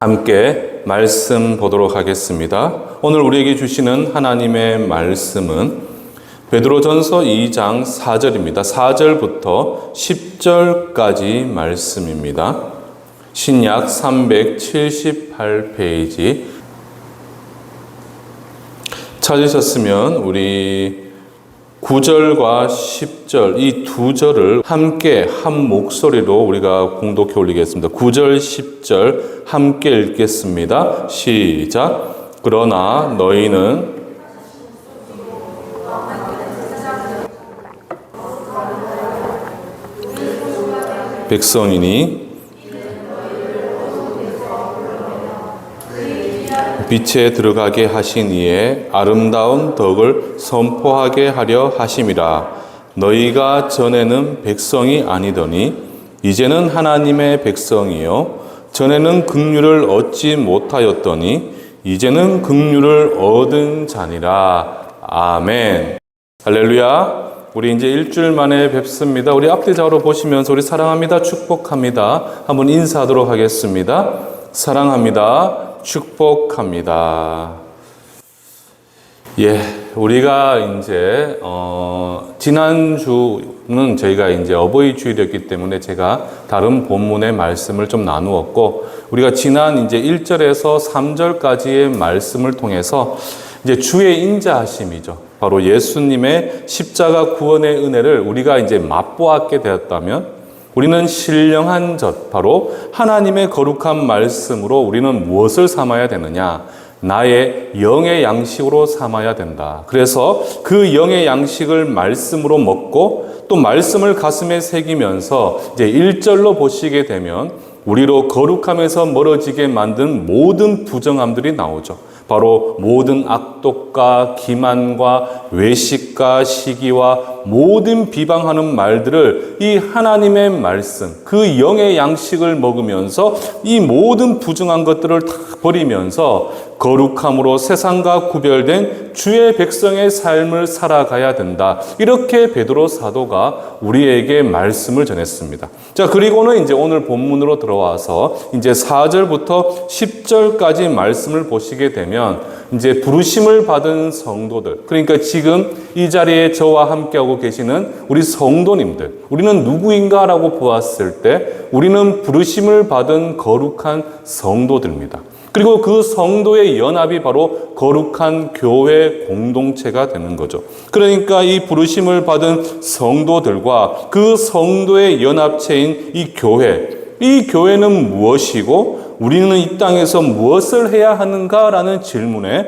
함께 말씀 보도록 하겠습니다. 오늘 우리에게 주시는 하나님의 말씀은 베드로전서 2장 4절입니다. 4절부터 10절까지 말씀입니다. 신약 378페이지 찾으셨으면 우리 9절과 10절 이 두 절을 함께 한 목소리로 우리가 공독해 올리겠습니다. 9절, 10절 함께 읽겠습니다. 시작. 그러나 너희는 백성이니 빛에 들어가게 하신 이의 아름다운 덕을 선포하게 하려 하심이라. 너희가 전에는 백성이 아니더니 이제는 하나님의 백성이요 전에는 긍휼을 얻지 못하였더니 이제는 긍휼을 얻은 자니라. 아멘. 할렐루야. 우리 이제 일주일 만에 뵙습니다. 우리 앞뒤 좌우로 보시면서 우리 사랑합니다, 축복합니다 한번 인사하도록 하겠습니다. 사랑합니다, 축복합니다. 우리가 이제 지난주는 저희가 이제 어버이 주일이었기 때문에 제가 다른 본문의 말씀을 좀 나누었고, 우리가 지난 이제 1절에서 3절까지의 말씀을 통해서 이제 주의 인자하심이죠. 바로 예수님의 십자가 구원의 은혜를 우리가 이제 맛보았게 되었다면 우리는 신령한 것, 바로 하나님의 거룩한 말씀으로 우리는 무엇을 삼아야 되느냐? 나의 영의 양식으로 삼아야 된다. 그래서 그 영의 양식을 말씀으로 먹고 또 말씀을 가슴에 새기면서 이제 1절로 보시게 되면 우리로 거룩함에서 멀어지게 만든 모든 부정함들이 나오죠. 바로 모든 악독과 기만과 외식과 시기와 모든 비방하는 말들을 이 하나님의 말씀, 그 영의 양식을 먹으면서 이 모든 부정한 것들을 다 버리면서 거룩함으로 세상과 구별된 주의 백성의 삶을 살아가야 된다. 이렇게 베드로 사도가 우리에게 말씀을 전했습니다. 자, 그리고는 이제 오늘 본문으로 들어와서 이제 4절부터 10절까지 말씀을 보시게 되면 이제 부르심을 받은 성도들, 그러니까 지금 이 자리에 저와 함께하고 계시는 우리 성도님들, 우리는 누구인가라고 보았을 때 우리는 부르심을 받은 거룩한 성도들입니다. 그리고 그 성도의 연합이 바로 거룩한 교회 공동체가 되는 거죠. 그러니까 이 부르심을 받은 성도들과 그 성도의 연합체인 이 교회는 무엇이고 우리는 이 땅에서 무엇을 해야 하는가라는 질문에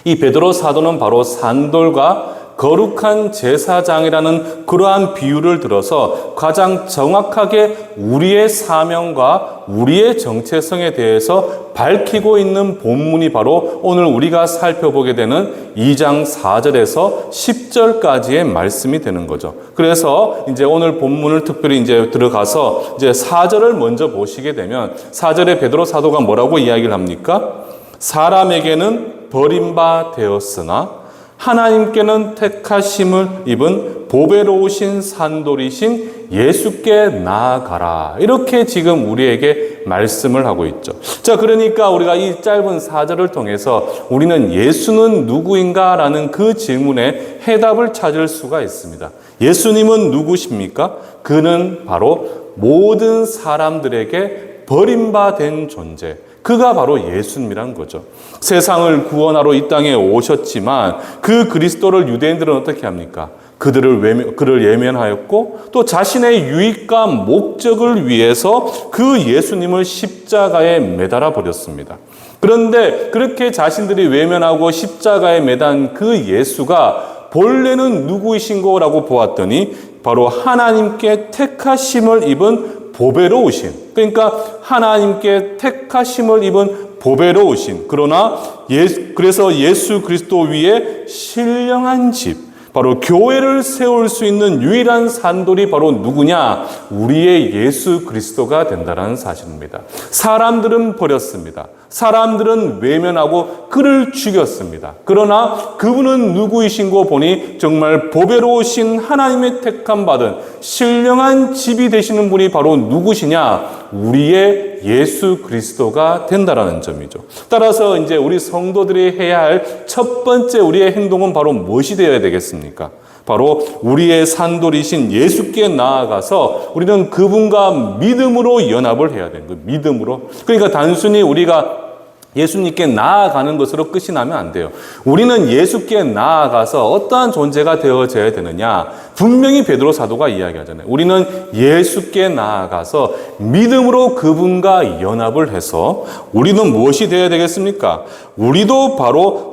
이 베드로 사도는 바로 산돌과 거룩한 제사장이라는 그러한 비유를 들어서 가장 정확하게 우리의 사명과 우리의 정체성에 대해서 밝히고 있는 본문이 바로 오늘 우리가 살펴보게 되는 2장 4절에서 10절까지의 말씀이 되는 거죠. 그래서 이제 오늘 본문을 특별히 이제 들어가서 이제 4절을 먼저 보시게 되면 4절에 베드로 사도가 뭐라고 이야기를 합니까? 사람에게는 버림바 되었으나 하나님께는 택하심을 입은 보배로우신 산돌이신 예수께 나아가라. 이렇게 지금 우리에게 말씀을 하고 있죠. 자, 그러니까 우리가 이 짧은 4절을 통해서 우리는 예수는 누구인가? 라는 그 질문에 해답을 찾을 수가 있습니다. 예수님은 누구십니까? 그는 바로 모든 사람들에게 버림받은 존재. 그가 바로 예수님이란 거죠. 세상을 구원하러 이 땅에 오셨지만 그 그리스도를 유대인들은 어떻게 합니까? 그를 예면하였고 또 자신의 유익과 목적을 위해서 그 예수님을 십자가에 매달아 버렸습니다. 그런데 그렇게 자신들이 외면하고 십자가에 매단 그 예수가 본래는 누구이신거라고 보았더니 바로 하나님께 택하심을 입은 보배로우신, 그러니까 하나님께 택하심을 입은 보배로우신, 그래서 예수 그리스도 위에 신령한 집, 바로 교회를 세울 수 있는 유일한 산돌이 바로 누구냐? 우리의 예수 그리스도가 된다는 사실입니다. 사람들은 버렸습니다. 사람들은 외면하고 그를 죽였습니다. 그러나 그분은 누구이신고 보니 정말 보배로우신 하나님의 택함 받은 신령한 집이 되시는 분이 바로 누구시냐? 우리의 예수 그리스도가 된다라는 점이죠. 따라서 이제 우리 성도들이 해야 할 첫 번째 우리의 행동은 바로 무엇이 되어야 되겠습니까? 바로 우리의 산돌이신 예수께 나아가서 우리는 그분과 믿음으로 연합을 해야 되는 거예요. 믿음으로. 그러니까 단순히 우리가 예수님께 나아가는 것으로 끝이 나면 안 돼요. 우리는 예수께 나아가서 어떠한 존재가 되어져야 되느냐? 분명히 베드로 사도가 이야기하잖아요. 우리는 예수께 나아가서 믿음으로 그분과 연합을 해서 우리는 무엇이 되어야 되겠습니까? 우리도 바로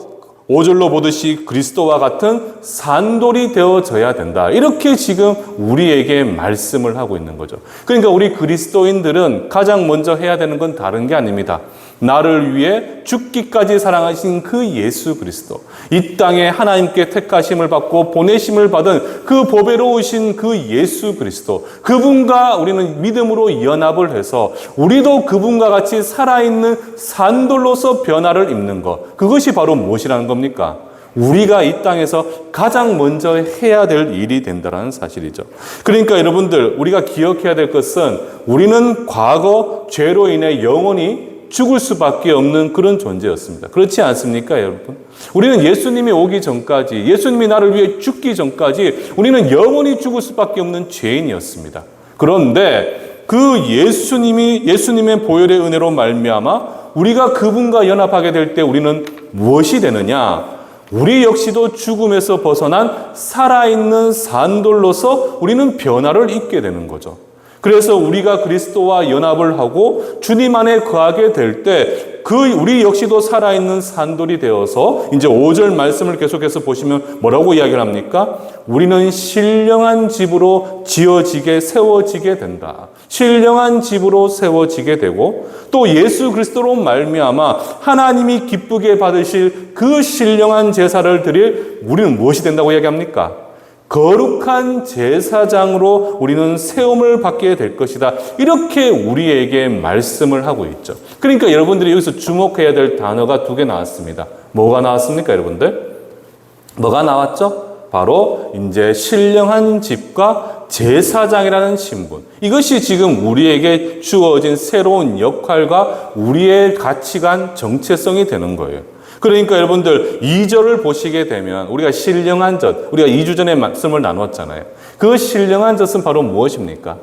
5절로 보듯이 그리스도와 같은 산돌이 되어져야 된다. 이렇게 지금 우리에게 말씀을 하고 있는 거죠. 그러니까 우리 그리스도인들은 가장 먼저 해야 되는 건 다른 게 아닙니다. 나를 위해 죽기까지 사랑하신 그 예수 그리스도, 이 땅에 하나님께 택하심을 받고 보내심을 받은 그 보배로우신 그 예수 그리스도, 그분과 우리는 믿음으로 연합을 해서 우리도 그분과 같이 살아있는 산돌로서 변화를 입는 것, 그것이 바로 무엇이라는 겁니까? 우리가 이 땅에서 가장 먼저 해야 될 일이 된다는 사실이죠. 그러니까 여러분들, 우리가 기억해야 될 것은 우리는 과거 죄로 인해 영원히 죽을 수밖에 없는 그런 존재였습니다. 그렇지 않습니까, 여러분? 우리는 예수님이 오기 전까지, 예수님이 나를 위해 죽기 전까지 우리는 영원히 죽을 수밖에 없는 죄인이었습니다. 그런데 그 예수님의 보혈의 은혜로 말미암아 우리가 그분과 연합하게 될 때 우리는 무엇이 되느냐? 우리 역시도 죽음에서 벗어난 살아있는 산돌로서 우리는 변화를 입게 되는 거죠. 그래서 우리가 그리스도와 연합을 하고 주님 안에 거하게 될 때 우리 역시도 살아있는 산돌이 되어서 이제 5절 말씀을 계속해서 보시면 뭐라고 이야기를 합니까? 우리는 신령한 집으로 세워지게 된다. 신령한 집으로 세워지게 되고 또 예수 그리스도로 말미암아 하나님이 기쁘게 받으실 그 신령한 제사를 드릴 우리는 무엇이 된다고 이야기합니까? 거룩한 제사장으로 우리는 세움을 받게 될 것이다. 이렇게 우리에게 말씀을 하고 있죠. 그러니까 여러분들이 여기서 주목해야 될 단어가 2개 나왔습니다. 뭐가 나왔습니까, 여러분들? 뭐가 나왔죠? 바로 이제 신령한 집과 제사장이라는 신분. 이것이 지금 우리에게 주어진 새로운 역할과 우리의 가치관, 정체성이 되는 거예요. 그러니까 여러분들 2절을 보시게 되면 우리가 신령한 젖, 우리가 2주 전에 말씀을 나눴잖아요. 그 신령한 젖은 바로 무엇입니까?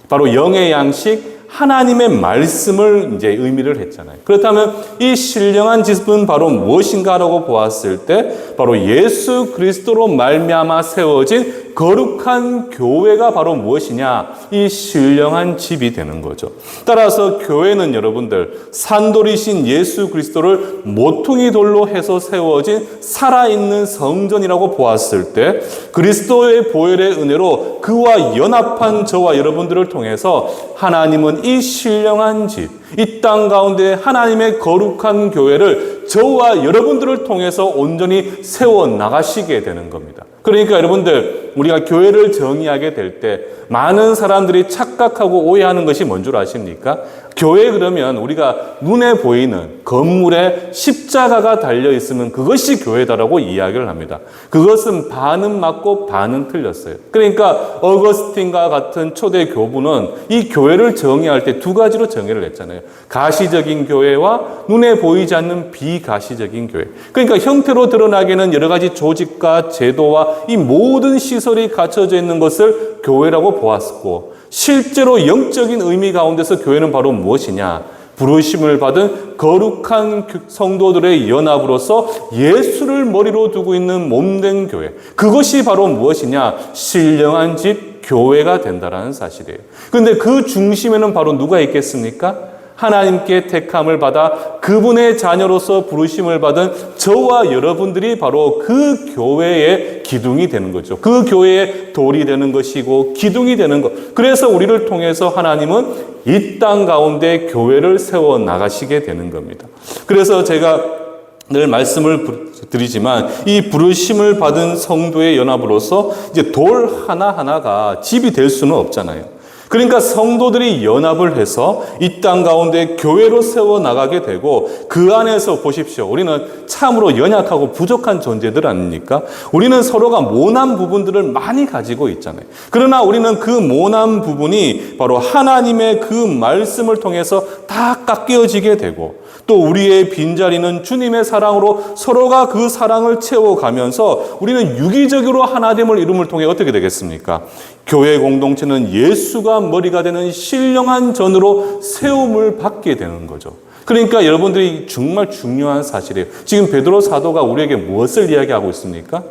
바로 영의 양식, 하나님의 말씀을 이제 의미를 했잖아요. 그렇다면 이 신령한 집은 바로 무엇인가라고 보았을 때 바로 예수 그리스도로 말미암아 세워진 거룩한 교회가 바로 무엇이냐? 이 신령한 집이 되는 거죠. 따라서 교회는 여러분들 산돌이신 예수 그리스도를 모퉁이 돌로 해서 세워진 살아있는 성전이라고 보았을 때 그리스도의 보혈의 은혜로 그와 연합한 저와 여러분들을 통해서 하나님은 이 신령한 집, 이 땅 가운데 하나님의 거룩한 교회를 저와 여러분들을 통해서 온전히 세워나가시게 되는 겁니다. 그러니까 여러분들, 우리가 교회를 정의하게 될 때 많은 사람들이 착각하고 오해하는 것이 뭔 줄 아십니까? 교회 그러면 우리가 눈에 보이는 건물에 십자가가 달려있으면 그것이 교회다라고 이야기를 합니다. 그것은 반은 맞고 반은 틀렸어요. 그러니까 어거스틴과 같은 초대 교부는 이 교회를 정의할 때 2가지로 정의를 했잖아요. 가시적인 교회와 눈에 보이지 않는 비가시적인 교회. 그러니까 형태로 드러나기에는 여러 가지 조직과 제도와 이 모든 시설이 갖춰져 있는 것을 교회라고 보았고, 실제로 영적인 의미 가운데서 교회는 바로 무엇이냐? 부르심을 받은 거룩한 성도들의 연합으로서 예수를 머리로 두고 있는 몸된 교회. 그것이 바로 무엇이냐? 신령한 집, 교회가 된다는 사실이에요. 그런데 그 중심에는 바로 누가 있겠습니까? 하나님께 택함을 받아 그분의 자녀로서 부르심을 받은 저와 여러분들이 바로 그 교회의 기둥이 되는 거죠. 그 교회의 돌이 되는 것이고 기둥이 되는 것. 그래서 우리를 통해서 하나님은 이 땅 가운데 교회를 세워 나가시게 되는 겁니다. 그래서 제가 늘 말씀을 드리지만 이 부르심을 받은 성도의 연합으로서 이제 돌 하나하나가 집이 될 수는 없잖아요. 그러니까 성도들이 연합을 해서 이 땅 가운데 교회로 세워나가게 되고 그 안에서 보십시오. 우리는 참으로 연약하고 부족한 존재들 아닙니까? 우리는 서로가 모난 부분들을 많이 가지고 있잖아요. 그러나 우리는 그 모난 부분이 바로 하나님의 그 말씀을 통해서 다 깎여지게 되고 또 우리의 빈자리는 주님의 사랑으로 서로가 그 사랑을 채워가면서 우리는 유기적으로 하나됨을 이룸을 통해 어떻게 되겠습니까? 교회 공동체는 예수가 머리가 되는 신령한 전으로 세움을 받게 되는 거죠. 그러니까 여러분들이 정말 중요한 사실이에요. 지금 베드로 사도가 우리에게 무엇을 이야기하고 있습니까?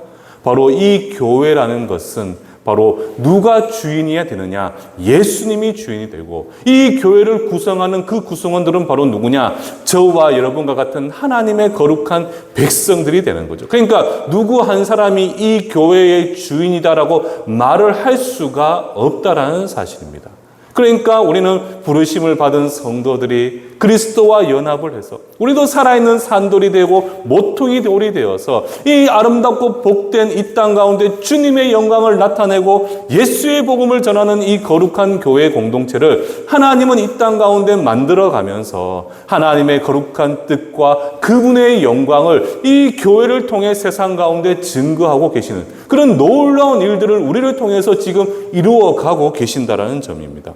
바로 이 교회라는 것은 바로 누가 주인이어야 되느냐? 예수님이 주인이 되고 이 교회를 구성하는 그 구성원들은 바로 누구냐? 저와 여러분과 같은 하나님의 거룩한 백성들이 되는 거죠. 그러니까 누구 한 사람이 이 교회의 주인이다라고 말을 할 수가 없다라는 사실입니다. 그러니까 우리는 부르심을 받은 성도들이 그리스도와 연합을 해서 우리도 살아있는 산돌이 되고 모퉁이 돌이 되어서 이 아름답고 복된 이 땅 가운데 주님의 영광을 나타내고 예수의 복음을 전하는 이 거룩한 교회 공동체를 하나님은 이 땅 가운데 만들어가면서 하나님의 거룩한 뜻과 그분의 영광을 이 교회를 통해 세상 가운데 증거하고 계시는 그런 놀라운 일들을 우리를 통해서 지금 이루어가고 계신다라는 점입니다.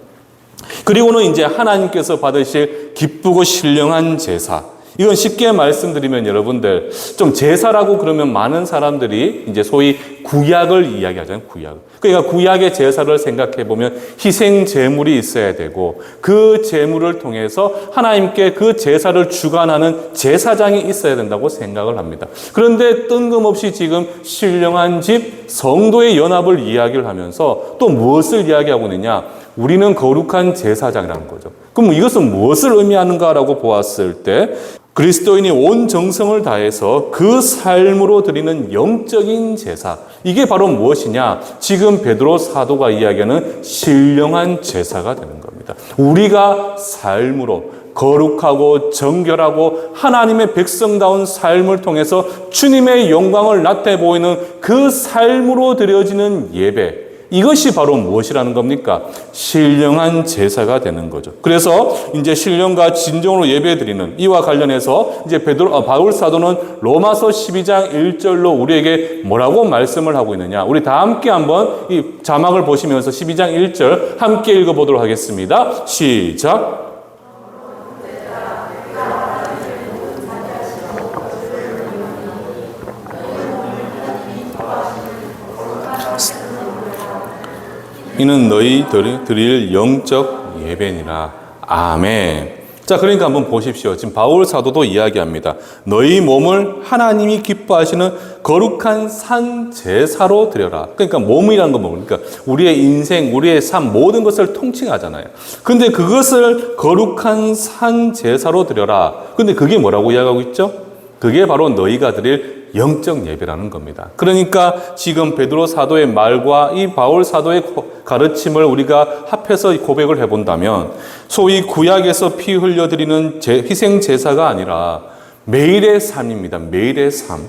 그리고는 이제 하나님께서 받으실 기쁘고 신령한 제사. 이건 쉽게 말씀드리면 여러분들 좀 제사라고 그러면 많은 사람들이 이제 소위 구약을 이야기하잖아요. 구약. 그러니까 구약의 제사를 생각해 보면 희생 제물이 있어야 되고 그 제물을 통해서 하나님께 그 제사를 주관하는 제사장이 있어야 된다고 생각을 합니다. 그런데 뜬금없이 지금 신령한 집 성도의 연합을 이야기를 하면서 또 무엇을 이야기하고 있느냐? 우리는 거룩한 제사장이라는 거죠. 그럼 이것은 무엇을 의미하는가라고 보았을 때 그리스도인이 온 정성을 다해서 그 삶으로 드리는 영적인 제사. 이게 바로 무엇이냐? 지금 베드로 사도가 이야기하는 신령한 제사가 되는 겁니다. 우리가 삶으로 거룩하고 정결하고 하나님의 백성다운 삶을 통해서 주님의 영광을 나타내 보이는 그 삶으로 드려지는 예배. 이것이 바로 무엇이라는 겁니까? 신령한 제사가 되는 거죠. 그래서 이제 신령과 진정으로 예배드리는 이와 관련해서 이제 바울 사도는 로마서 12장 1절로 우리에게 뭐라고 말씀을 하고 있느냐? 우리 다 함께 한번 이 자막을 보시면서 12장 1절 함께 읽어보도록 하겠습니다. 시작. 이는 너희 드릴 영적 예배니라. 아멘. 자, 그러니까 한번 보십시오. 지금 바울 사도도 이야기합니다. 너희 몸을 하나님이 기뻐하시는 거룩한 산 제사로 드려라. 그러니까 몸이라는 건 뭡니까? 우리의 인생, 우리의 삶 모든 것을 통칭하잖아요. 근데 그것을 거룩한 산 제사로 드려라. 근데 그게 뭐라고 이야기하고 있죠? 그게 바로 너희가 드릴 영적 예배라는 겁니다. 그러니까 지금 베드로 사도의 말과 이 바울 사도의 가르침을 우리가 합해서 고백을 해본다면 소위 구약에서 피 흘려드리는 희생 제사가 아니라 매일의 삶입니다. 매일의 삶.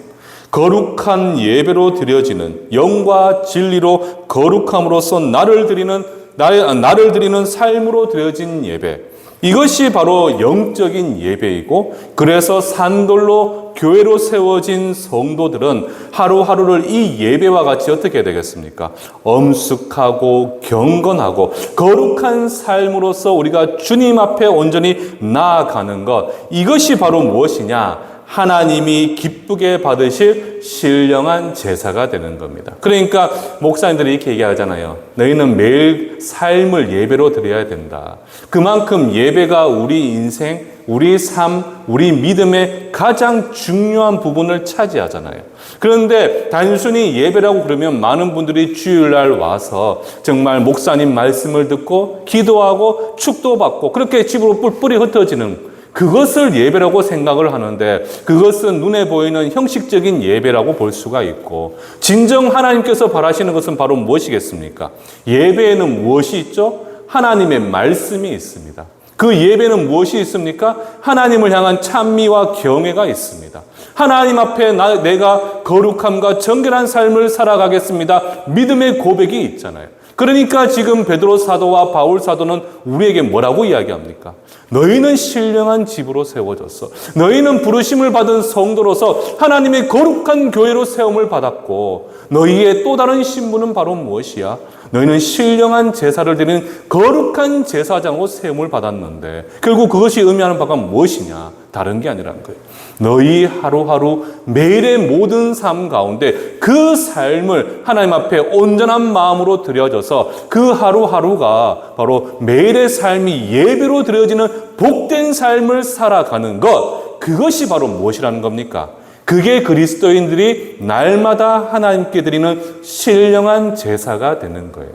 거룩한 예배로 드려지는 영과 진리로 거룩함으로써 나를 드리는 삶으로 드려진 예배. 이것이 바로 영적인 예배이고 그래서 산돌로 교회로 세워진 성도들은 하루하루를 이 예배와 같이 어떻게 되겠습니까? 엄숙하고 경건하고 거룩한 삶으로서 우리가 주님 앞에 온전히 나아가는 것. 이것이 바로 무엇이냐? 하나님이 기쁘게 받으실 신령한 제사가 되는 겁니다. 그러니까 목사님들이 이렇게 얘기하잖아요. 너희는 매일 삶을 예배로 드려야 된다. 그만큼 예배가 우리 인생, 우리 삶, 우리 믿음의 가장 중요한 부분을 차지하잖아요. 그런데 단순히 예배라고 그러면 많은 분들이 주일날 와서 정말 목사님 말씀을 듣고 기도하고 축도받고 그렇게 집으로 뿔뿔이 흩어지는 그것을 예배라고 생각을 하는데 그것은 눈에 보이는 형식적인 예배라고 볼 수가 있고 진정 하나님께서 바라시는 것은 바로 무엇이겠습니까? 예배에는 무엇이 있죠? 하나님의 말씀이 있습니다. 그 예배는 무엇이 있습니까? 하나님을 향한 찬미와 경외가 있습니다. 하나님 앞에 내가 거룩함과 정결한 삶을 살아가겠습니다. 믿음의 고백이 있잖아요. 그러니까 지금 베드로 사도와 바울 사도는 우리에게 뭐라고 이야기합니까? 너희는 신령한 집으로 세워졌어. 너희는 부르심을 받은 성도로서 하나님의 거룩한 교회로 세움을 받았고, 너희의 또 다른 신분은 바로 무엇이야? 너희는 신령한 제사를 드리는 거룩한 제사장으로 세움을 받았는데, 결국 그것이 의미하는 바가 무엇이냐? 다른 게 아니라는 거예요. 너희 하루하루 매일의 모든 삶 가운데 그 삶을 하나님 앞에 온전한 마음으로 드려져서 그 하루하루가 바로 매일의 삶이 예배로 드려지는 복된 삶을 살아가는 것, 그것이 바로 무엇이라는 겁니까? 그게 그리스도인들이 날마다 하나님께 드리는 신령한 제사가 되는 거예요.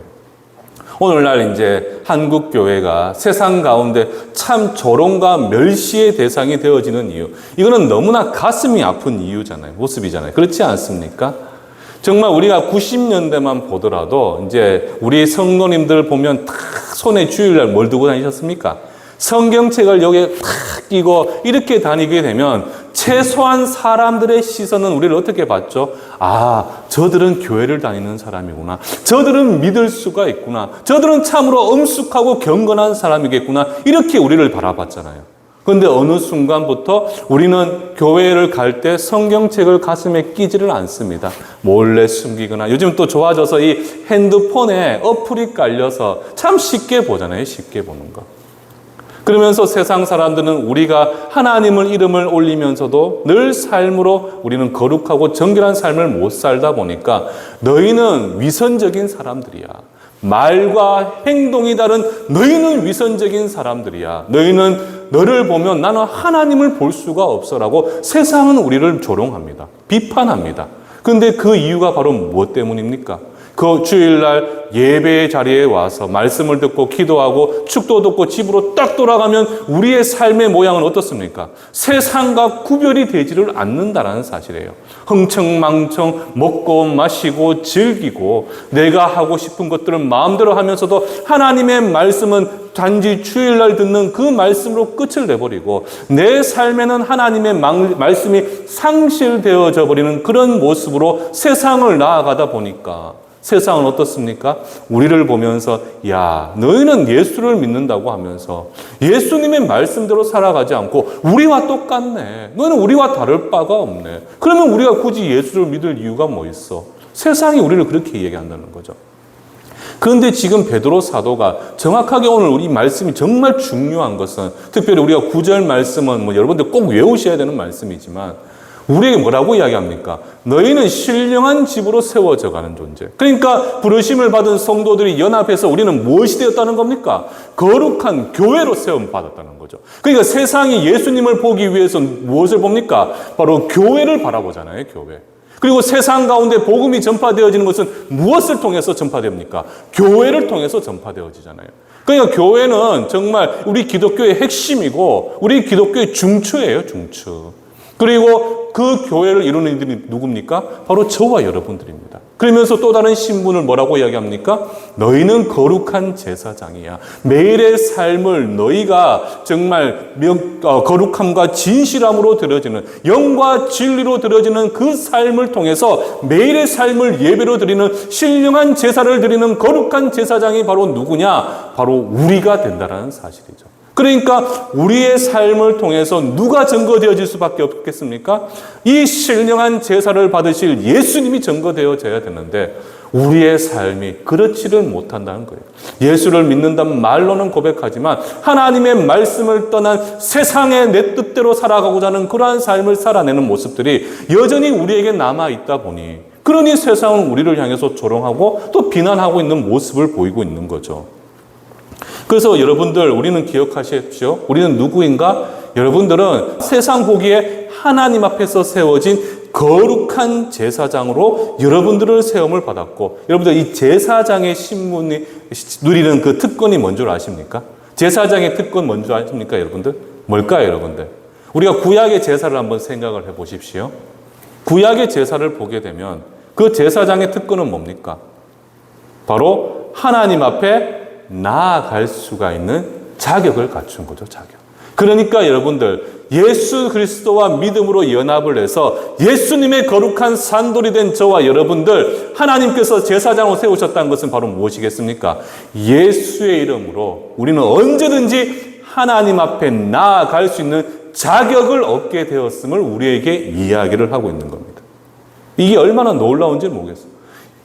오늘날 이제 한국 교회가 세상 가운데 참 조롱과 멸시의 대상이 되어지는 이유, 이거는 너무나 가슴이 아픈 이유잖아요. 모습이잖아요. 그렇지 않습니까? 정말 우리가 90년대만 보더라도 이제 우리 성도님들 보면 탁 손에 주일날 뭘 들고 다니셨습니까? 성경책을 여기에 탁 끼고 이렇게 다니게 되면 최소한 사람들의 시선은 우리를 어떻게 봤죠? 아, 저들은 교회를 다니는 사람이구나. 저들은 믿을 수가 있구나. 저들은 참으로 엄숙하고 경건한 사람이겠구나. 이렇게 우리를 바라봤잖아요. 그런데 어느 순간부터 우리는 교회를 갈 때 성경책을 가슴에 끼지를 않습니다. 몰래 숨기거나, 요즘 또 좋아져서 이 핸드폰에 어플이 깔려서 참 쉽게 보잖아요. 쉽게 보는 거. 그러면서 세상 사람들은 우리가 하나님을 이름을 올리면서도 늘 삶으로 우리는 거룩하고 정결한 삶을 못 살다 보니까 너희는 위선적인 사람들이야. 말과 행동이 다른 너희는 위선적인 사람들이야. 너희는 너를 보면 나는 하나님을 볼 수가 없어라고 세상은 우리를 조롱합니다. 비판합니다. 그런데 그 이유가 바로 무엇 때문입니까? 그 주일날 예배의 자리에 와서 말씀을 듣고 기도하고 축도 듣고 집으로 딱 돌아가면 우리의 삶의 모양은 어떻습니까? 세상과 구별이 되지를 않는다는 사실이에요. 흥청망청 먹고 마시고 즐기고 내가 하고 싶은 것들을 마음대로 하면서도 하나님의 말씀은 단지 주일날 듣는 그 말씀으로 끝을 내버리고 내 삶에는 하나님의 말씀이 상실되어져 버리는 그런 모습으로 세상을 나아가다 보니까 세상은 어떻습니까? 우리를 보면서 야, 너희는 예수를 믿는다고 하면서 예수님의 말씀대로 살아가지 않고 우리와 똑같네. 너희는 우리와 다를 바가 없네. 그러면 우리가 굳이 예수를 믿을 이유가 뭐 있어? 세상이 우리를 그렇게 얘기한다는 거죠. 그런데 지금 베드로 사도가 정확하게 오늘 우리 말씀이 정말 중요한 것은, 특별히 우리가 9절 말씀은 여러분들 꼭 외우셔야 되는 말씀이지만 우리에게 뭐라고 이야기합니까? 너희는 신령한 집으로 세워져 가는 존재. 그러니까 부르심을 받은 성도들이 연합해서 우리는 무엇이 되었다는 겁니까? 거룩한 교회로 세움 받았다는 거죠. 그러니까 세상이 예수님을 보기 위해서 무엇을 봅니까? 바로 교회를 바라보잖아요, 교회. 그리고 세상 가운데 복음이 전파되어지는 것은 무엇을 통해서 전파됩니까? 교회를 통해서 전파되어지잖아요. 그러니까 교회는 정말 우리 기독교의 핵심이고 우리 기독교의 중추예요, 중추. 그리고 그 교회를 이루는 이들이 누굽니까? 바로 저와 여러분들입니다. 그러면서 또 다른 신분을 뭐라고 이야기합니까? 너희는 거룩한 제사장이야. 매일의 삶을 너희가 정말 거룩함과 진실함으로 드려지는, 영과 진리로 드려지는 그 삶을 통해서 매일의 삶을 예배로 드리는 신령한 제사를 드리는 거룩한 제사장이 바로 누구냐? 바로 우리가 된다는 사실이죠. 그러니까 우리의 삶을 통해서 누가 증거되어질 수밖에 없겠습니까? 이 신령한 제사를 받으실 예수님이 증거되어져야 되는데 우리의 삶이 그렇지를 못한다는 거예요. 예수를 믿는다는 말로는 고백하지만 하나님의 말씀을 떠난 세상의 내 뜻대로 살아가고자 하는 그러한 삶을 살아내는 모습들이 여전히 우리에게 남아있다 보니, 그러니 세상은 우리를 향해서 조롱하고 또 비난하고 있는 모습을 보이고 있는 거죠. 그래서 여러분들, 우리는 기억하십시오. 우리는 누구인가? 여러분들은 세상 보기에 하나님 앞에서 세워진 거룩한 제사장으로 여러분들을 세움을 받았고, 여러분들 이 제사장의 신분이 누리는 그 특권이 뭔 줄 아십니까? 제사장의 특권 뭔 줄 아십니까, 여러분들? 뭘까요, 여러분들? 우리가 구약의 제사를 한번 생각을 해 보십시오. 구약의 제사를 보게 되면 그 제사장의 특권은 뭡니까? 바로 하나님 앞에 나아갈 수가 있는 자격을 갖춘 거죠, 자격. 그러니까 여러분들, 예수 그리스도와 믿음으로 연합을 해서 예수님의 거룩한 산돌이 된 저와 여러분들, 하나님께서 제사장으로 세우셨다는 것은 바로 무엇이겠습니까? 예수의 이름으로 우리는 언제든지 하나님 앞에 나아갈 수 있는 자격을 얻게 되었음을 우리에게 이야기를 하고 있는 겁니다. 이게 얼마나 놀라운지 모르겠어요.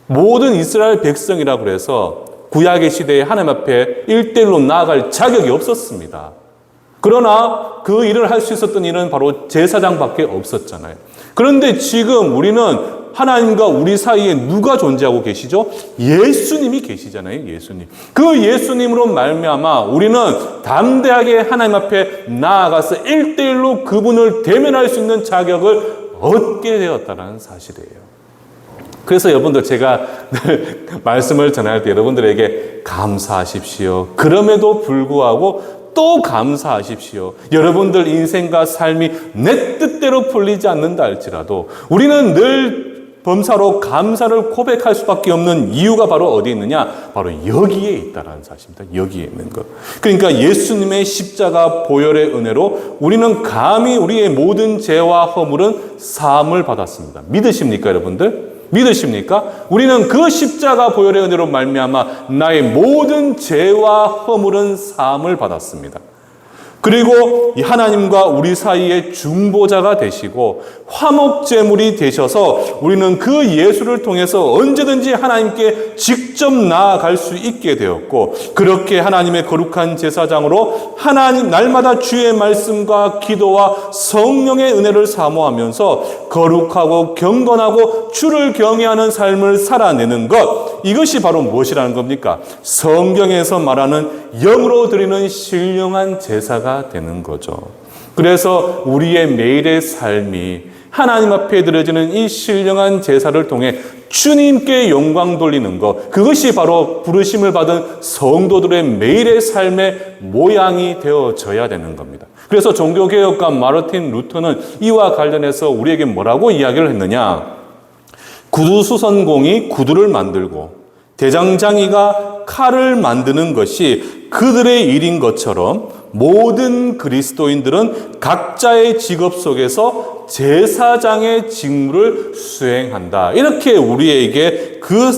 모든 이스라엘 백성이라고 해서 구약의 시대에 하나님 앞에 1대1로 나아갈 자격이 없었습니다. 그러나 그 일을 할 수 있었던 일은 바로 제사장밖에 없었잖아요. 그런데 지금 우리는 하나님과 우리 사이에 누가 존재하고 계시죠? 예수님이 계시잖아요. 예수님. 그 예수님으로 말미암아 우리는 담대하게 하나님 앞에 나아가서 1대1로 그분을 대면할 수 있는 자격을 얻게 되었다는 사실이에요. 그래서 여러분들, 제가 늘 말씀을 전할 때 여러분들에게 감사하십시오. 그럼에도 불구하고 또 감사하십시오. 여러분들 인생과 삶이 내 뜻대로 풀리지 않는다 할지라도 우리는 늘 범사로 감사를 고백할 수밖에 없는 이유가 바로 어디 있느냐? 바로 여기에 있다는 사실입니다. 여기에 있는 것. 그러니까 예수님의 십자가 보혈의 은혜로 우리는 감히 우리의 모든 죄와 허물은 사함을 받았습니다. 믿으십니까, 여러분들? 믿으십니까? 우리는 그 십자가 보혈의 은혜로 말미암아 나의 모든 죄와 허물은 사함을 받았습니다. 그리고 하나님과 우리 사이의 중보자가 되시고 화목제물이 되셔서 우리는 그 예수를 통해서 언제든지 하나님께 직접 나아갈 수 있게 되었고, 그렇게 하나님의 거룩한 제사장으로 하나님 날마다 주의 말씀과 기도와 성령의 은혜를 사모하면서 거룩하고 경건하고 주를 경외하는 삶을 살아내는 것, 이것이 바로 무엇이라는 겁니까? 성경에서 말하는 영으로 드리는 신령한 제사가 되는 거죠. 그래서 우리의 매일의 삶이 하나님 앞에 드려지는 이 신령한 제사를 통해 주님께 영광 돌리는 것, 그것이 바로 부르심을 받은 성도들의 매일의 삶의 모양이 되어져야 되는 겁니다. 그래서 종교개혁가 마르틴 루터는 이와 관련해서 우리에게 뭐라고 이야기를 했느냐? 구두수선공이 구두를 만들고 대장장이가 칼을 만드는 것이 그들의 일인 것처럼 모든 그리스도인들은 각자의 직업 속에서 제사장의 직무를 수행한다. 이렇게 우리에게 그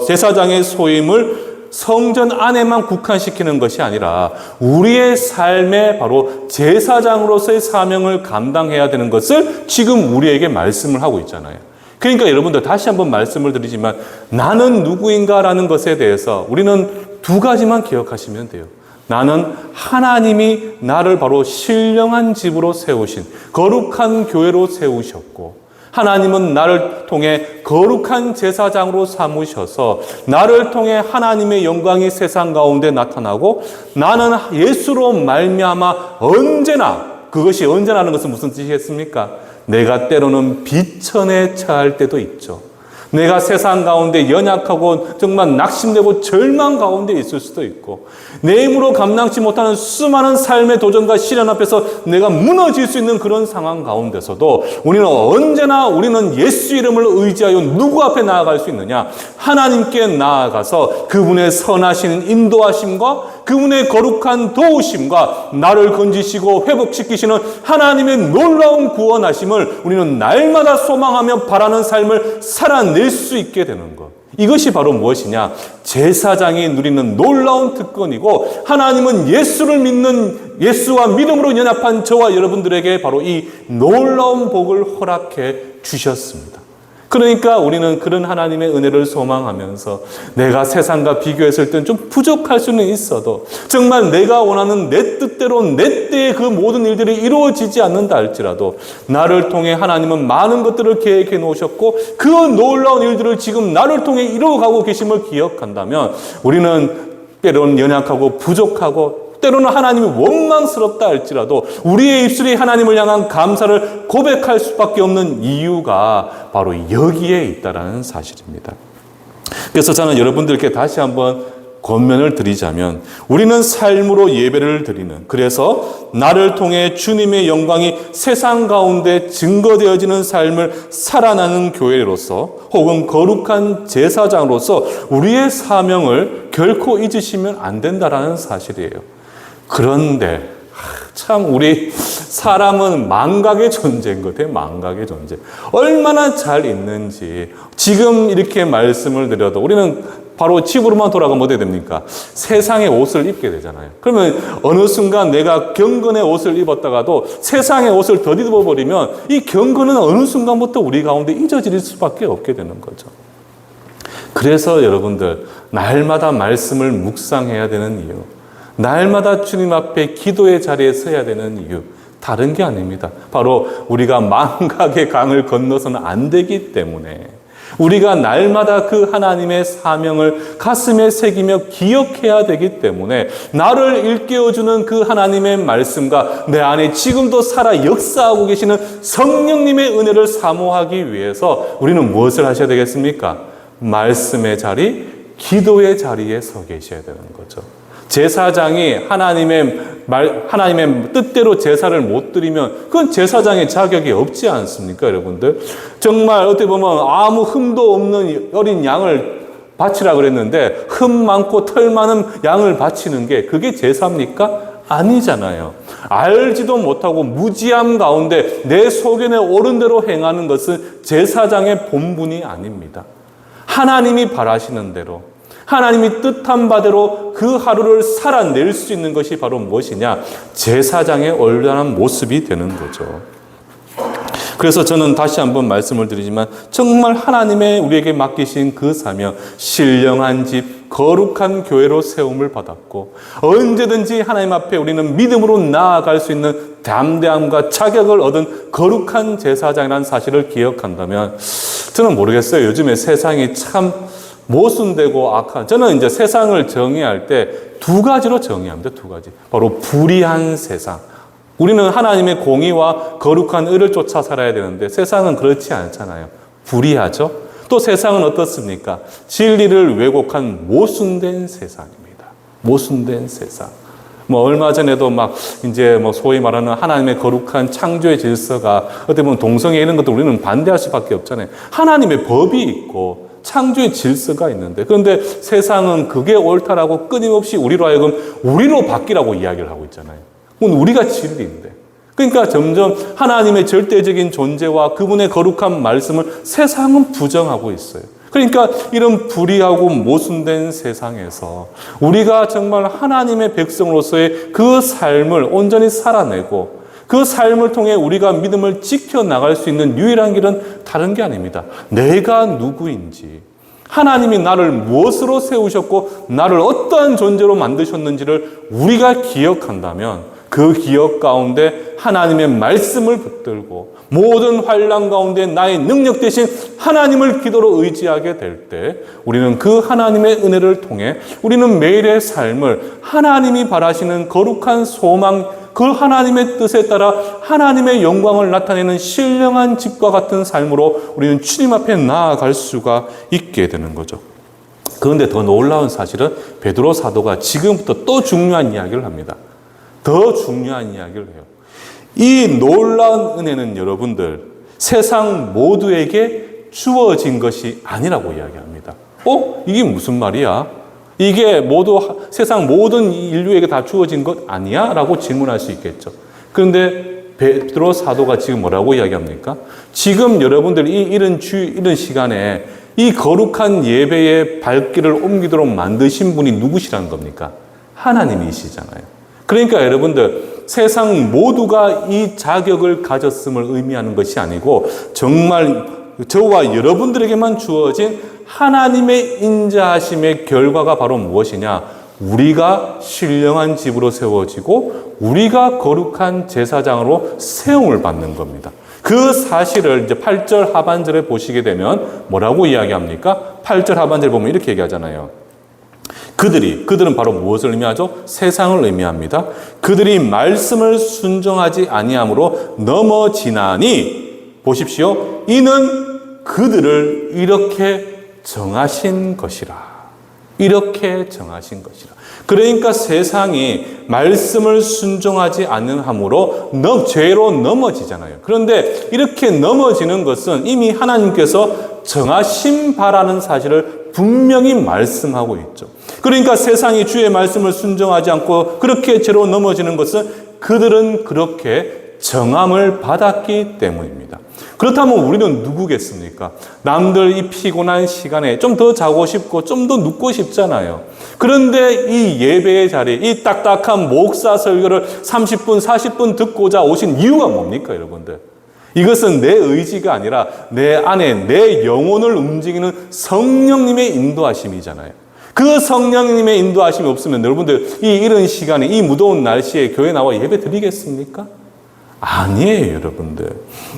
제사장의 소임을 성전 안에만 국한시키는 것이 아니라 우리의 삶에 바로 제사장으로서의 사명을 감당해야 되는 것을 지금 우리에게 말씀을 하고 있잖아요. 그러니까 여러분들, 다시 한번 말씀을 드리지만 나는 누구인가라는 것에 대해서 우리는 두 가지만 기억하시면 돼요. 나는 하나님이 나를 바로 신령한 집으로 세우신 거룩한 교회로 세우셨고, 하나님은 나를 통해 거룩한 제사장으로 삼으셔서 나를 통해 하나님의 영광이 세상 가운데 나타나고, 나는 예수로 말미암아 언제나, 그것이 언제나는 것은 무슨 뜻이겠습니까? 내가 때로는 비천에 처할 때도 있죠. 내가 세상 가운데 연약하고 정말 낙심되고 절망 가운데 있을 수도 있고, 내 힘으로 감당치 못하는 수많은 삶의 도전과 시련 앞에서 내가 무너질 수 있는 그런 상황 가운데서도 우리는 예수 이름을 의지하여 누구 앞에 나아갈 수 있느냐? 하나님께 나아가서 그분의 선하신 인도하심과 그분의 거룩한 도우심과 나를 건지시고 회복시키시는 하나님의 놀라운 구원하심을 우리는 날마다 소망하며 바라는 삶을 살아낼 수 있게 되는 것. 이것이 바로 무엇이냐? 제사장이 누리는 놀라운 특권이고, 하나님은 예수를 믿는, 예수와 믿음으로 연합한 저와 여러분들에게 바로 이 놀라운 복을 허락해 주셨습니다. 그러니까 우리는 그런 하나님의 은혜를 소망하면서 내가 세상과 비교했을 땐 좀 부족할 수는 있어도 정말 내가 원하는 내 뜻대로 내 때에 그 모든 일들이 이루어지지 않는다 할지라도 나를 통해 하나님은 많은 것들을 계획해 놓으셨고 그 놀라운 일들을 지금 나를 통해 이루어가고 계심을 기억한다면 우리는 때로는 연약하고 부족하고 때로는 하나님이 원망스럽다 할지라도 우리의 입술이 하나님을 향한 감사를 고백할 수밖에 없는 이유가 바로 여기에 있다는 사실입니다. 그래서 저는 여러분들께 다시 한번 권면을 드리자면, 우리는 삶으로 예배를 드리는, 그래서 나를 통해 주님의 영광이 세상 가운데 증거되어지는 삶을 살아나는 교회로서 혹은 거룩한 제사장으로서 우리의 사명을 결코 잊으시면 안 된다는 사실이에요. 그런데 참 우리 사람은 망각의 존재인 것 같아요. 망각의 존재. 얼마나 잘 있는지 지금 이렇게 말씀을 드려도 우리는 바로 집으로만 돌아가면 어떻게 됩니까? 세상의 옷을 입게 되잖아요. 그러면 어느 순간 내가 경건의 옷을 입었다가도 세상의 옷을 덧입어버리면 이 경건은 어느 순간부터 우리 가운데 잊어질 수밖에 없게 되는 거죠. 그래서 여러분들 날마다 말씀을 묵상해야 되는 이유, 날마다 주님 앞에 기도의 자리에 서야 되는 이유, 다른 게 아닙니다. 바로 우리가 망각의 강을 건너서는 안 되기 때문에 우리가 날마다 그 하나님의 사명을 가슴에 새기며 기억해야 되기 때문에 나를 일깨워주는 그 하나님의 말씀과 내 안에 지금도 살아 역사하고 계시는 성령님의 은혜를 사모하기 위해서 우리는 무엇을 하셔야 되겠습니까? 말씀의 자리, 기도의 자리에 서 계셔야 되는 거죠. 제사장이 하나님의 뜻대로 제사를 못 드리면 그건 제사장의 자격이 없지 않습니까, 여러분들? 정말 어떻게 보면 아무 흠도 없는 어린 양을 바치라 그랬는데 흠 많고 털 많은 양을 바치는 게 그게 제사입니까? 아니잖아요. 알지도 못하고 무지함 가운데 내 소견에 옳은 대로 행하는 것은 제사장의 본분이 아닙니다. 하나님이 바라시는 대로, 하나님이 뜻한 바대로 그 하루를 살아낼 수 있는 것이 바로 무엇이냐? 제사장의 온전한 모습이 되는 거죠. 그래서 저는 다시 한번 말씀을 드리지만 정말 하나님의 우리에게 맡기신 그 사명, 신령한 집, 거룩한 교회로 세움을 받았고 언제든지 하나님 앞에 우리는 믿음으로 나아갈 수 있는 담대함과 자격을 얻은 거룩한 제사장이라는 사실을 기억한다면 저는 모르겠어요. 요즘에 세상이 참 모순되고 악한, 저는 이제 세상을 정의할 때 두 가지로 정의합니다. 두 가지. 바로 불의한 세상. 우리는 하나님의 공의와 거룩한 의를 쫓아 살아야 되는데 세상은 그렇지 않잖아요. 불의하죠. 또 세상은 어떻습니까? 진리를 왜곡한 모순된 세상입니다. 모순된 세상. 얼마 전에도 이제 소위 말하는 하나님의 거룩한 창조의 질서가 어떻게 보면 동성애 이런 것도 우리는 반대할 수밖에 없잖아요. 하나님의 법이 있고 창조의 질서가 있는데 그런데 세상은 그게 옳다라고 끊임없이 우리로 하여금 우리로 바뀌라고 이야기를 하고 있잖아요. 그건 우리가 진리인데. 그러니까 점점 하나님의 절대적인 존재와 그분의 거룩한 말씀을 세상은 부정하고 있어요. 그러니까 이런 불의하고 모순된 세상에서 우리가 정말 하나님의 백성으로서의 그 삶을 온전히 살아내고 그 삶을 통해 우리가 믿음을 지켜나갈 수 있는 유일한 길은 다른 게 아닙니다. 내가 누구인지, 하나님이 나를 무엇으로 세우셨고 나를 어떠한 존재로 만드셨는지를 우리가 기억한다면 그 기억 가운데 하나님의 말씀을 붙들고 모든 환난 가운데 나의 능력 대신 하나님을 기도로 의지하게 될 때 우리는 그 하나님의 은혜를 통해 우리는 매일의 삶을 하나님이 바라시는 거룩한 소망, 그 하나님의 뜻에 따라 하나님의 영광을 나타내는 신령한 집과 같은 삶으로 우리는 주님 앞에 나아갈 수가 있게 되는 거죠. 그런데 더 놀라운 사실은 베드로 사도가 지금부터 또 중요한 이야기를 합니다. 더 중요한 이야기를 해요. 이 놀라운 은혜는 여러분들 세상 모두에게 주어진 것이 아니라고 이야기합니다. 이게 무슨 말이야? 이게 모두 세상 모든 인류에게 다 주어진 것 아니야? 라고 질문할 수 있겠죠. 그런데 베드로 사도가 지금 뭐라고 이야기합니까? 지금 여러분들이 이런 시간에 이 거룩한 예배의 발길을 옮기도록 만드신 분이 누구시라는 겁니까? 하나님이시잖아요. 그러니까 여러분들 세상 모두가 이 자격을 가졌음을 의미하는 것이 아니고 정말 저와 여러분들에게만 주어진 하나님의 인자하심의 결과가 바로 무엇이냐? 우리가 신령한 집으로 세워지고 우리가 거룩한 제사장으로 세움을 받는 겁니다. 그 사실을 이제 8절 하반절에 보시게 되면 뭐라고 이야기합니까? 8절 하반절에 보면 이렇게 얘기하잖아요. 그들은 바로 무엇을 의미하죠? 세상을 의미합니다. 그들이 말씀을 순종하지 아니함으로 넘어지나니 보십시오. 이는 그들을 이렇게 정하신 것이라. 이렇게 정하신 것이라. 그러니까 세상이 말씀을 순종하지 않는 함으로 죄로 넘어지잖아요. 그런데 이렇게 넘어지는 것은 이미 하나님께서 정하신 바라는 사실을 분명히 말씀하고 있죠. 그러니까 세상이 주의 말씀을 순종하지 않고 그렇게 죄로 넘어지는 것은 그들은 그렇게 정함을 받았기 때문입니다. 그렇다면 우리는 누구겠습니까? 남들 이 피곤한 시간에 좀 더 자고 싶고 좀 더 눕고 싶잖아요. 그런데 이 예배의 자리, 이 딱딱한 목사 설교를 30분, 40분 듣고자 오신 이유가 뭡니까, 여러분들? 이것은 내 의지가 아니라 내 안에 내 영혼을 움직이는 성령님의 인도하심이잖아요. 그 성령님의 인도하심이 없으면 여러분들 이 이른 시간에 이 무더운 날씨에 교회 나와 예배 드리겠습니까? 아니에요, 여러분들.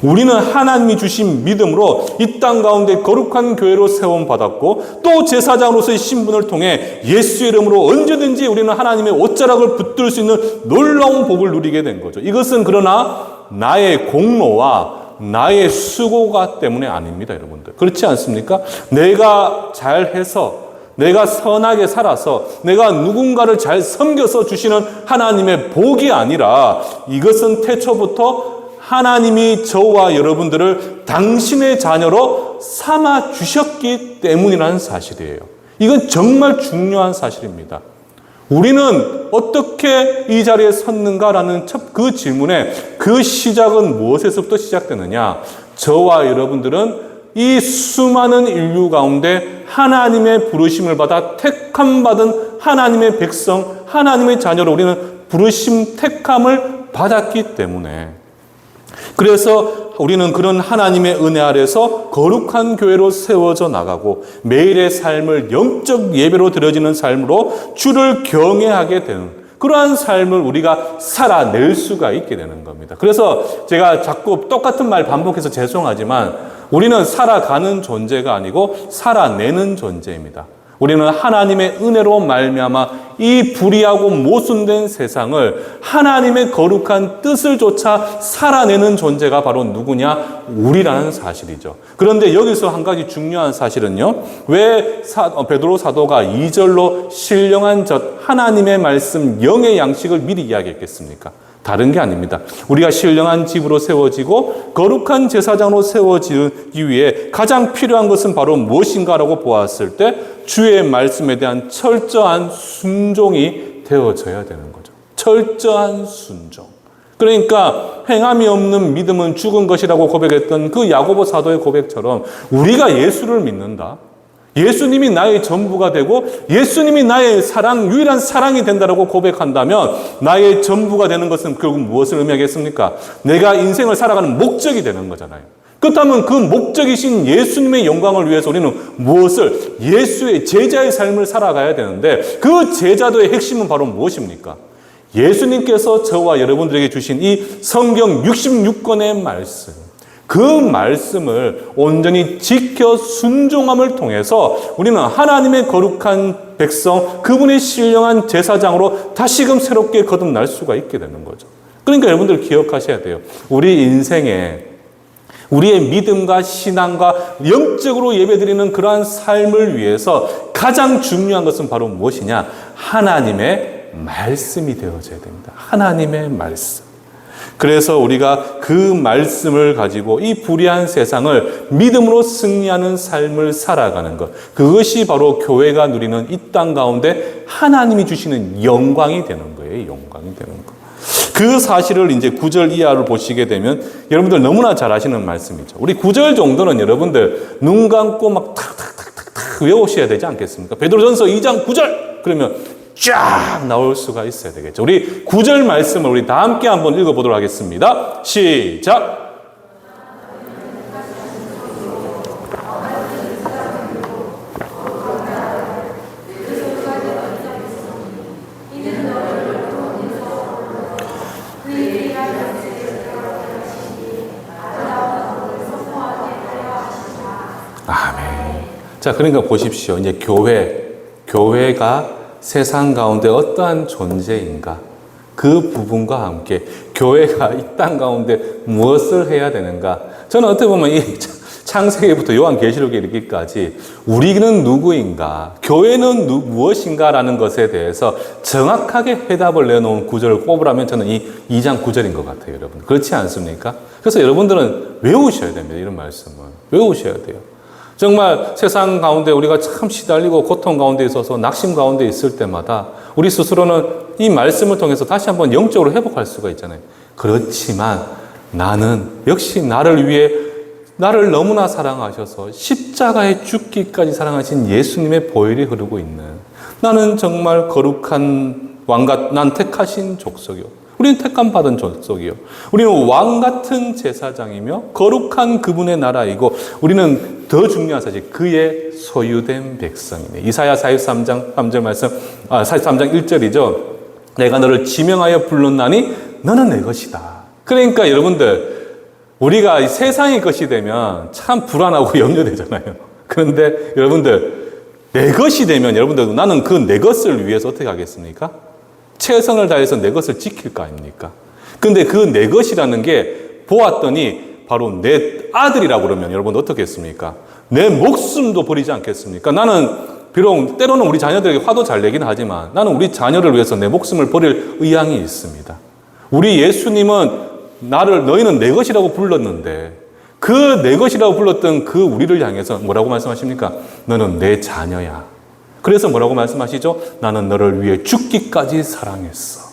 우리는 하나님이 주신 믿음으로 이 땅 가운데 거룩한 교회로 세움받았고 또 제사장으로서의 신분을 통해 예수의 이름으로 언제든지 우리는 하나님의 옷자락을 붙들 수 있는 놀라운 복을 누리게 된 거죠. 이것은 그러나 나의 공로와 나의 수고가 때문에 아닙니다, 여러분들. 그렇지 않습니까? 내가 잘해서 내가 선하게 살아서 내가 누군가를 잘 섬겨서 주시는 하나님의 복이 아니라 이것은 태초부터 하나님이 저와 여러분들을 당신의 자녀로 삼아 주셨기 때문이라는 사실이에요. 이건 정말 중요한 사실입니다. 우리는 어떻게 이 자리에 섰는가라는 그 질문에 그 시작은 무엇에서부터 시작되느냐? 저와 여러분들은 이 수많은 인류 가운데 하나님의 부르심을 받아 택함받은 하나님의 백성, 하나님의 자녀로 우리는 부르심, 택함을 받았기 때문에 그래서 우리는 그런 하나님의 은혜 아래서 거룩한 교회로 세워져 나가고 매일의 삶을 영적 예배로 드려지는 삶으로 주를 경외하게 되는 그러한 삶을 우리가 살아낼 수가 있게 되는 겁니다. 그래서 제가 자꾸 똑같은 말 반복해서 죄송하지만 우리는 살아가는 존재가 아니고 살아내는 존재입니다. 우리는 하나님의 은혜로 말미암아 이 불의하고 모순된 세상을 하나님의 거룩한 뜻을 쫓아 살아내는 존재가 바로 누구냐? 우리라는 사실이죠. 그런데 여기서 한 가지 중요한 사실은요. 왜 베드로 사도가 2절로 신령한 젖 하나님의 말씀 영의 양식을 미리 이야기했겠습니까? 다른 게 아닙니다. 우리가 신령한 집으로 세워지고 거룩한 제사장으로 세워지기 위해 가장 필요한 것은 바로 무엇인가라고 보았을 때 주의 말씀에 대한 철저한 순종이 되어져야 되는 거죠. 철저한 순종. 그러니까 행함이 없는 믿음은 죽은 것이라고 고백했던 그 야고보 사도의 고백처럼 우리가 예수를 믿는다. 예수님이 나의 전부가 되고 예수님이 나의 사랑, 유일한 사랑이 된다라고 고백한다면 나의 전부가 되는 것은 결국 무엇을 의미하겠습니까? 내가 인생을 살아가는 목적이 되는 거잖아요. 그렇다면 그 목적이신 예수님의 영광을 위해서 우리는 무엇을? 예수의 제자의 삶을 살아가야 되는데 그 제자도의 핵심은 바로 무엇입니까? 예수님께서 저와 여러분들에게 주신 이 성경 66권의 말씀, 그 말씀을 온전히 지켜 순종함을 통해서 우리는 하나님의 거룩한 백성, 그분의 신령한 제사장으로 다시금 새롭게 거듭날 수가 있게 되는 거죠. 그러니까 여러분들 기억하셔야 돼요. 우리 인생에 우리의 믿음과 신앙과 영적으로 예배드리는 그러한 삶을 위해서 가장 중요한 것은 바로 무엇이냐? 하나님의 말씀이 되어져야 됩니다. 하나님의 말씀. 그래서 우리가 그 말씀을 가지고 이 불의한 세상을 믿음으로 승리하는 삶을 살아가는 것. 그것이 바로 교회가 누리는 이 땅 가운데 하나님이 주시는 영광이 되는 거예요. 영광이 되는 것. 그 사실을 이제 9절 이하를 보시게 되면 여러분들 너무나 잘 아시는 말씀이죠. 우리 9절 정도는 여러분들 눈 감고 막 탁탁탁탁 외우셔야 되지 않겠습니까? 베드로전서 2장 9절 그러면 쫙 나올 수가 있어야 되겠죠. 우리 9절 말씀을 우리 다 함께 한번 읽어보도록 하겠습니다. 시작! 아멘. 자, 그러니까 보십시오. 이제 교회가 세상 가운데 어떠한 존재인가? 그 부분과 함께 교회가 이 땅 가운데 무엇을 해야 되는가? 저는 어떻게 보면 이 창세기부터 요한계시록에 이르기까지 우리는 누구인가? 교회는 무엇인가라는 것에 대해서 정확하게 해답을 내놓은 구절을 꼽으라면 저는 이 2장 9절인 것 같아요, 여러분. 그렇지 않습니까? 그래서 여러분들은 외우셔야 됩니다, 이런 말씀은. 외우셔야 돼요. 정말 세상 가운데 우리가 참 시달리고 고통 가운데 있어서 낙심 가운데 있을 때마다 우리 스스로는 이 말씀을 통해서 다시 한번 영적으로 회복할 수가 있잖아요. 그렇지만 나는 역시 나를 위해 나를 너무나 사랑하셔서 십자가에 죽기까지 사랑하신 예수님의 보혈이 흐르고 있는, 나는 정말 거룩한 왕같, 난 택하신 족속이요, 우리는 택함 받은 족속이요, 우리는 왕같은 제사장이며 거룩한 그분의 나라이고, 우리는 더 중요한 사실 그의 소유된 백성이네. 이사야 43장 3절 말씀, 43장 1절이죠. 내가 너를 지명하여 불렀나니 너는 내 것이다. 그러니까 여러분들, 우리가 세상의 것이 되면 참 불안하고 염려되잖아요. 그런데 여러분들, 내 것이 되면 여러분들, 나는 그 내 것을 위해서 어떻게 하겠습니까? 최선을 다해서 내 것을 지킬 거 아닙니까? 근데 그 내 것이라는 게 보았더니 바로 내 아들이라고 그러면 여러분 어떻게 했습니까? 내 목숨도 버리지 않겠습니까? 나는 비록 때로는 우리 자녀들에게 화도 잘 내긴 하지만 나는 우리 자녀를 위해서 내 목숨을 버릴 의향이 있습니다. 우리 예수님은 너희는 내 것이라고 불렀는데 그 내 것이라고 불렀던 그 우리를 향해서 뭐라고 말씀하십니까? 너는 내 자녀야. 그래서 뭐라고 말씀하시죠? 나는 너를 위해 죽기까지 사랑했어.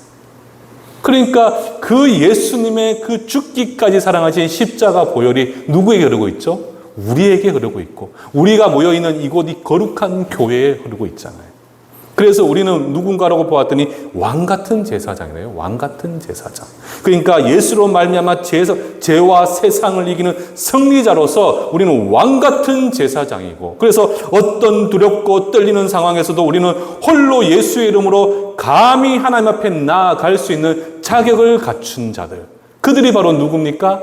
그러니까 그 예수님의 그 죽기까지 사랑하신 십자가 보혈이 누구에게 흐르고 있죠? 우리에게 흐르고 있고, 우리가 모여있는 이곳, 이 거룩한 교회에 흐르고 있잖아요. 그래서 우리는 누군가라고 보았더니 왕같은 제사장이래요. 왕같은 제사장. 그러니까 예수로 말미암아 죄와 세상을 이기는 승리자로서 우리는 왕같은 제사장이고, 그래서 어떤 두렵고 떨리는 상황에서도 우리는 홀로 예수의 이름으로 감히 하나님 앞에 나아갈 수 있는 자격을 갖춘 자들, 그들이 바로 누굽니까?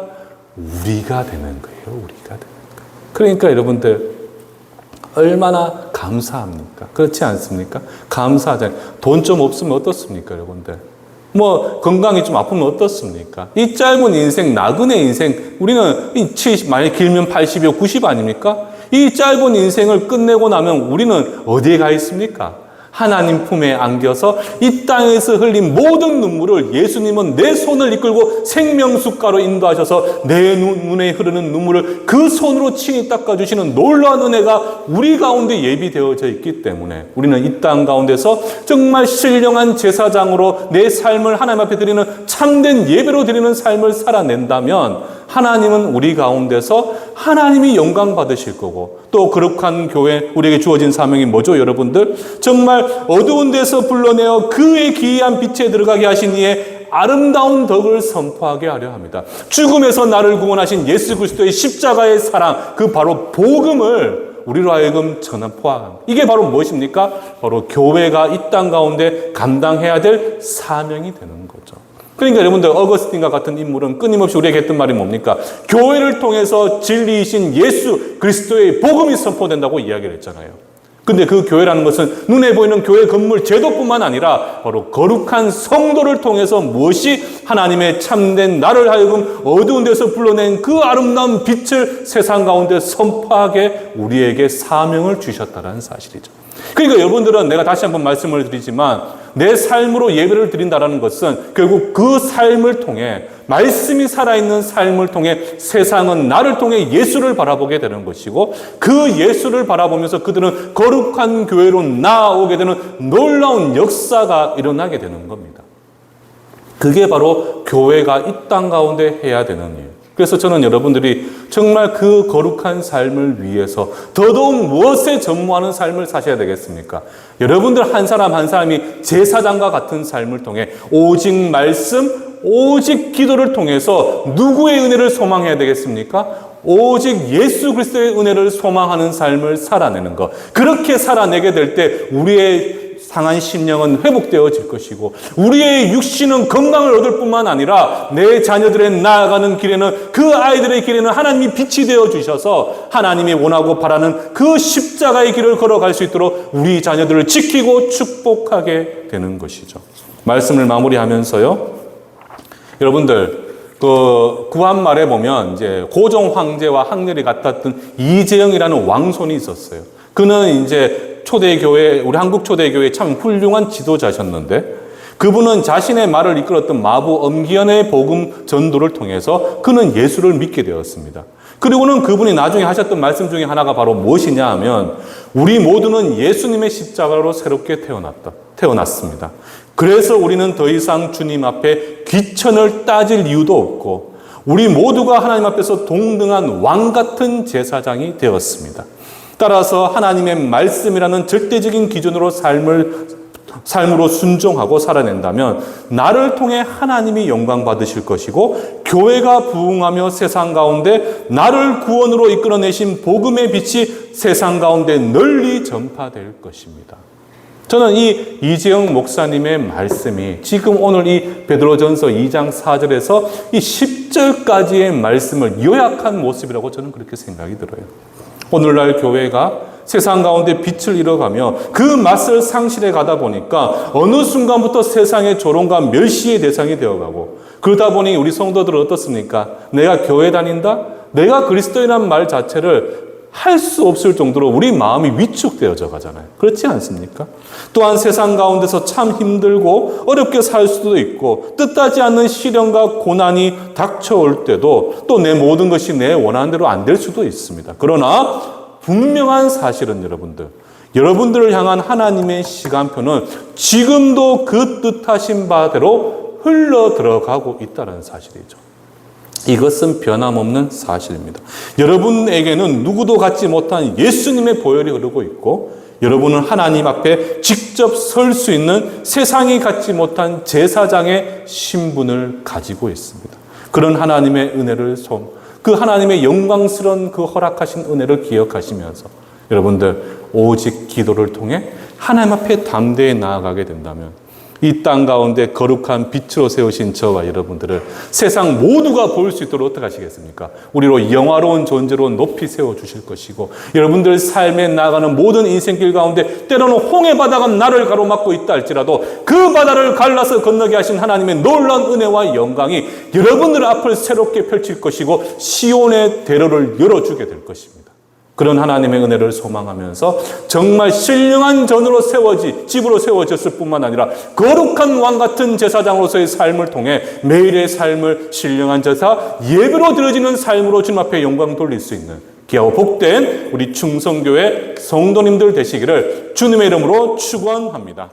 우리가 되는 거예요. 우리가 되는 거예요. 그러니까 여러분들, 얼마나 감사합니까? 그렇지 않습니까? 감사하잖아요. 돈 좀 없으면 어떻습니까, 여러분들? 뭐 건강이 좀 아프면 어떻습니까? 이 짧은 인생, 나그네 인생, 우리는 만약 길면 80이요 90 아닙니까? 이 짧은 인생을 끝내고 나면 우리는 어디에 가 있습니까? 하나님 품에 안겨서 이 땅에서 흘린 모든 눈물을 예수님은 내 손을 이끌고 생명숫가로 인도하셔서 내 눈에 흐르는 눈물을 그 손으로 친히 닦아주시는 놀라운 은혜가 우리 가운데 예비되어져 있기 때문에 우리는 이 땅 가운데서 정말 신령한 제사장으로 내 삶을 하나님 앞에 드리는 참된 예배로 드리는 삶을 살아낸다면 하나님은 우리 가운데서 하나님이 영광 받으실 거고, 또 거룩한 교회, 우리에게 주어진 사명이 뭐죠, 여러분들? 정말 어두운 데서 불러내어 그의 기이한 빛에 들어가게 하신 이의 아름다운 덕을 선포하게 하려 합니다. 죽음에서 나를 구원하신 예수 그리스도의 십자가의 사랑, 그 바로 복음을 우리로 하여금 전포합니다. 이게 바로 무엇입니까? 바로 교회가 이 땅 가운데 감당해야 될 사명이 되는 거죠. 그러니까 여러분들, 어거스틴과 같은 인물은 끊임없이 우리에게 했던 말이 뭡니까? 교회를 통해서 진리이신 예수 그리스도의 복음이 선포된다고 이야기를 했잖아요. 근데 그 교회라는 것은 눈에 보이는 교회 건물 제도뿐만 아니라 바로 거룩한 성도를 통해서 무엇이 하나님의 참된 나를 하여금 어두운 데서 불러낸 그 아름다운 빛을 세상 가운데 선포하게 우리에게 사명을 주셨다는 사실이죠. 그러니까 여러분들은, 내가 다시 한번 말씀을 드리지만, 내 삶으로 예배를 드린다는 것은 결국 그 삶을 통해, 말씀이 살아있는 삶을 통해 세상은 나를 통해 예수를 바라보게 되는 것이고, 그 예수를 바라보면서 그들은 거룩한 교회로 나아오게 되는 놀라운 역사가 일어나게 되는 겁니다. 그게 바로 교회가 이 땅 가운데 해야 되는 일. 그래서 저는 여러분들이 정말 그 거룩한 삶을 위해서 더더욱 무엇에 전무하는 삶을 사셔야 되겠습니까? 여러분들 한 사람 한 사람이 제사장과 같은 삶을 통해 오직 말씀, 오직 기도를 통해서 누구의 은혜를 소망해야 되겠습니까? 오직 예수 그리스도의 은혜를 소망하는 삶을 살아내는 것. 그렇게 살아내게 될 때 우리의 상한 심령은 회복되어질 것이고, 우리의 육신은 건강을 얻을 뿐만 아니라 내 자녀들의 나아가는 길에는, 그 아이들의 길에는 하나님이 빛이 되어 주셔서 하나님이 원하고 바라는 그 십자가의 길을 걸어갈 수 있도록 우리 자녀들을 지키고 축복하게 되는 것이죠. 말씀을 마무리하면서요, 여러분들, 그 구한말에 보면 이제 고종 황제와 학렬이 같았던 이재영이라는 왕손이 있었어요. 그는 이제 초대교회, 우리 한국 초대교회 참 훌륭한 지도자셨는데, 그분은 자신의 말을 이끌었던 마부 엄기현의 복음 전도를 통해서 그는 예수를 믿게 되었습니다. 그리고는 그분이 나중에 하셨던 말씀 중에 하나가 바로 무엇이냐 하면 우리 모두는 예수님의 십자가로 새롭게 태어났습니다. 그래서 우리는 더 이상 주님 앞에 귀천을 따질 이유도 없고 우리 모두가 하나님 앞에서 동등한 왕 같은 제사장이 되었습니다. 따라서 하나님의 말씀이라는 절대적인 기준으로 삶으로 순종하고 살아낸다면 나를 통해 하나님이 영광 받으실 것이고 교회가 부흥하며 세상 가운데 나를 구원으로 이끌어내신 복음의 빛이 세상 가운데 널리 전파될 것입니다. 저는 이 이재영 목사님의 말씀이 지금 오늘 이 베드로전서 2장 4절에서 이 10절까지의 말씀을 요약한 모습이라고 저는 그렇게 생각이 들어요. 오늘날 교회가 세상 가운데 빛을 잃어가며 그 맛을 상실해 가다 보니까 어느 순간부터 세상의 조롱과 멸시의 대상이 되어가고 그러다 보니 우리 성도들은 어떻습니까? 내가 교회 다닌다? 내가 그리스도인이라는 말 자체를 할 수 없을 정도로 우리 마음이 위축되어져 가잖아요. 그렇지 않습니까? 또한 세상 가운데서 참 힘들고 어렵게 살 수도 있고 뜻하지 않는 시련과 고난이 닥쳐올 때도 또 내 모든 것이 내 원하는 대로 안 될 수도 있습니다. 그러나 분명한 사실은 여러분들을 향한 하나님의 시간표는 지금도 그 뜻하신 바대로 흘러 들어가고 있다는 사실이죠. 이것은 변함없는 사실입니다. 여러분에게는 누구도 갖지 못한 예수님의 보혈이 흐르고 있고 여러분은 하나님 앞에 직접 설 수 있는 세상이 갖지 못한 제사장의 신분을 가지고 있습니다. 그런 하나님의 은혜를 그 하나님의 영광스러운 그 허락하신 은혜를 기억하시면서 여러분들 오직 기도를 통해 하나님 앞에 담대히 나아가게 된다면 이 땅 가운데 거룩한 빛으로 세우신 저와 여러분들을 세상 모두가 볼 수 있도록 어떻게 하시겠습니까? 우리로 영화로운 존재로 높이 세워주실 것이고 여러분들 삶에 나아가는 모든 인생길 가운데 때로는 홍해 바다가 나를 가로막고 있다 할지라도 그 바다를 갈라서 건너게 하신 하나님의 놀라운 은혜와 영광이 여러분들 앞을 새롭게 펼칠 것이고 시온의 대로를 열어주게 될 것입니다. 그런 하나님의 은혜를 소망하면서 정말 신령한 집으로 세워졌을 뿐만 아니라 거룩한 왕 같은 제사장으로서의 삶을 통해 매일의 삶을 신령한 제사, 예배로 드려지는 삶으로 주님 앞에 영광 돌릴 수 있는 귀하고 복된 우리 충성교회 성도님들 되시기를 주님의 이름으로 축원합니다.